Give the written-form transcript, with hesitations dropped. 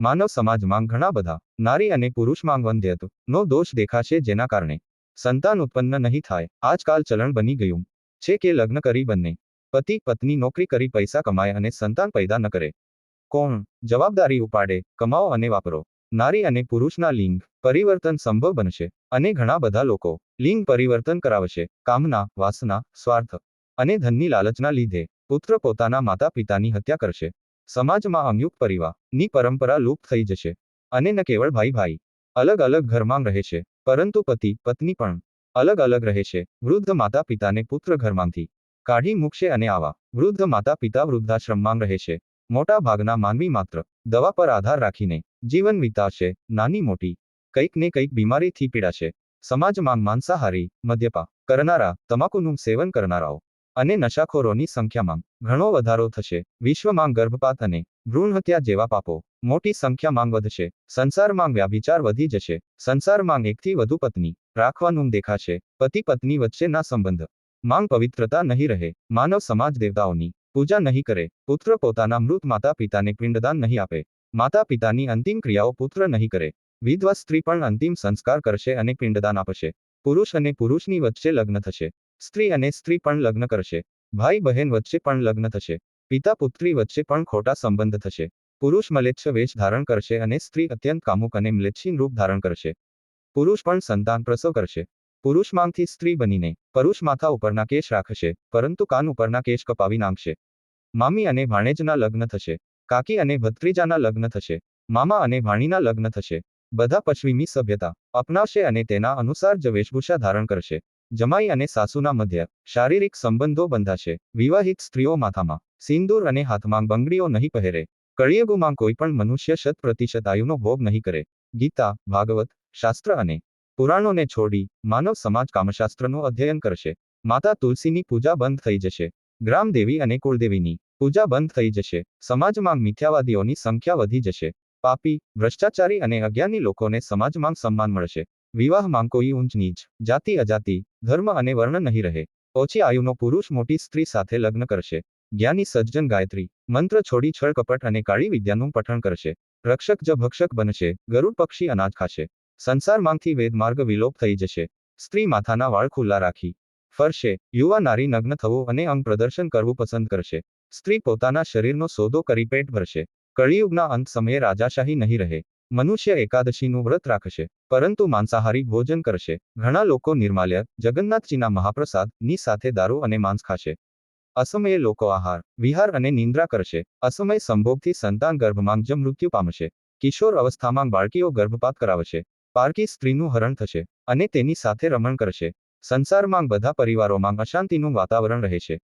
માનવ સમાજમાં ઘણા બધા નારી અને પુરુષમાં વંધ્યત્વનો દોષ દેખાશે, જેના કારણે સંતાન ઉત્પન્ન નહીં થાય. આજકાલ ચલણ બની ગયું છે કે લગ્ન કરી બંને પતિ પત્ની નોકરી કરી પૈસા કમાય અને સંતાન પેદા ન કરે. કોણ જવાબદારી ઉપાડે? કમાઓ અને વાપરો. નારી અને પુરુષના લિંગ પરિવર્તન સંભવ બનશે અને ઘણા બધા લોકો લિંગ પરિવર્તન કરાવશે. કામના, વાસના, સ્વાર્થ અને ધનની લાલચના લીધે પુત્ર પોતાના માતા પિતાની હત્યા કરશે. સમાજમાં સંયુક્ત પરિવારની પરંપરા લુપ્ત થઈ જશે અને ન કેવળ ભાઈ ભાઈ અલગ અલગ ઘરમાં રહે છે, પરંતુ પતિ પત્ની પણ અલગ અલગ રહે છે. વૃદ્ધ માતા પિતાને પુત્ર ઘરમાંથી કાઢી મૂકશે અને આવા વૃદ્ધ માતા પિતા વૃદ્ધાશ્રમમાં રહે છે. મોટા ભાગના માનવી માત્ર દવા પર આધાર રાખીને જીવન વિતાવશે. નાની મોટી કંઈક ને કંઈક બીમારીથી પીડાશે. સમાજમાં માંસાહારી, મદ્યપા કરનારા, તમાકુનું સેવન કરનારાઓ અને નશાખોરોની સંખ્યામાં ઘણો વધારો થશે. વિશ્વમાં ગર્ભપાત અને ભ્રૂણહત્યા જેવા પાપો મોટી સંખ્યામાં વધશે. સંસારમાં વ્યાભિચાર વધી જશે. સંસારમાં એકથી વધુ પત્ની રાખવાનું દેખાશે. પતિ પત્ની વચ્ચેના સંબંધ માંગ પવિત્રતા નહીં રહે. માનવ સમાજ દેવતાઓની પૂજા નહીં કરે. પુત્ર પોતાના મૃત માતા પિતાને પિંડદાન નહીં આપે. માતા પિતાની અંતિમ ક્રિયાઓ પુત્ર નહીં કરે. વિધવા સ્ત્રી પણ અંતિમ સંસ્કાર કરશે અને પિંડદાન આપશે. પુરુષ અને પુરુષની વચ્ચે લગ્ન થશે. સ્ત્રી અને સ્ત્રી પણ લગ્ન કરશે. ભાઈ બહેન વચ્ચે પણ લગ્ન થશે. પિતા પુત્રી વચ્ચે પણ ખોટા સંબંધ થશે. પુરુષ મ્લેચ્છ વેશ ધારણ કરશે અને સ્ત્રી અત્યંત કામુક અને મ્લેચ્છીન રૂપ ધારણ કરશે. પુરુષ પણ સંતાન પ્રસવ કરશે. પુરુષમાંથી સ્ત્રી બનીને પરુષ માથા ઉપરના કેશ રાખશે, પરંતુ કાન ઉપરના કેશ કપાવી નાખશે. મામી અને ભાણેજના લગ્ન થશે. કાકી અને ભત્રીજાના લગ્ન થશે. મામા અને ભાણીના લગ્ન થશે. બધા પશ્ચિમી સભ્યતા અપનાવશે અને તેના અનુસાર જ વેશભૂષા ધારણ કરશે. જમાઈ અને સાસુના મધ્ય શારીરિક સંબંધો બંધાશે. વિવાહિત સ્ત્રીઓ માથામાં સિંદૂર અને હાથમાં બંગડીઓ નહીં પહેરે. કળિયુગમાં કોઈ પણ મનુષ્ય 100% આયુનો ભોગ નહીં કરે. ગીતા, ભાગવત, શાસ્ત્ર અને પુરાણોને છોડી માનવ સમાજ કામશાસ્ત્રનું અધ્યયન કરશે. માતા તુલસીની પૂજા બંધ થઈ જશે. ગ્રામદેવી અને કુળદેવીની પૂજા બંધ થઈ જશે. સમાજમાં મિથ્યાવાદીઓની સંખ્યા વધી જશે. પાપી, ભ્રષ્ટાચારી અને અજ્ઞાની લોકોને સમાજમાં સન્માન મળશે. વિવાહમાં કોઈ ઊંચ નીચ, જાતિ અજાતિ, ધર્મ અને વર્ણ નહીં રહે. ઓછી આયુનો પુરુષ મોટી સ્ત્રી સાથે લગ્ન કરશે. જ્ઞાની સજ્જન ગાયત્રી મંત્ર છોડી છળ કપટ અને કાળી વિદ્યાનું પઠન કરશે. રક્ષક જ ભક્ષક બનશે. ગરુડ પક્ષી અનાજ ખાશે. સંસારમાંથી વેદમાર્ગ વિલોપ થઈ જશે. સ્ત્રી માથાના વાળ ખુલ્લા રાખી ફરશે. યુવા નારી નગ્ન થવું અને અંગ પ્રદર્શન કરવું પસંદ કરશે. સ્ત્રી પોતાના શરીરનો સોદો કરી પેટ ભરશે. કળિયુગના અંત સમયે રાજાશાહી નહીં રહે. મનુષ્ય એકાદશીનું વ્રત રાખશે, પરંતુ માંસાહારી ભોજન કરશે. ઘણા લોકો નિર્માલ્ય, જગન્નાથજીના મહાપ્રસાદની સાથે દારૂ અને માંસ ખાશે. અસમયે લોકો આહાર, વિહાર અને નિંદ્રા કરશે. અસમય સંભોગથી સંતાન ગર્ભમાં જ મૃત્યુ પામશે. કિશોર અવસ્થામાં બાળકીઓ ગર્ભપાત કરાવશે. પારકી સ્ત્રીનું હરણ થશે અને તેની સાથે રમણ કરશે. સંસારમાં બધા પરિવારોમાં અશાંતિનું વાતાવરણ રહેશે.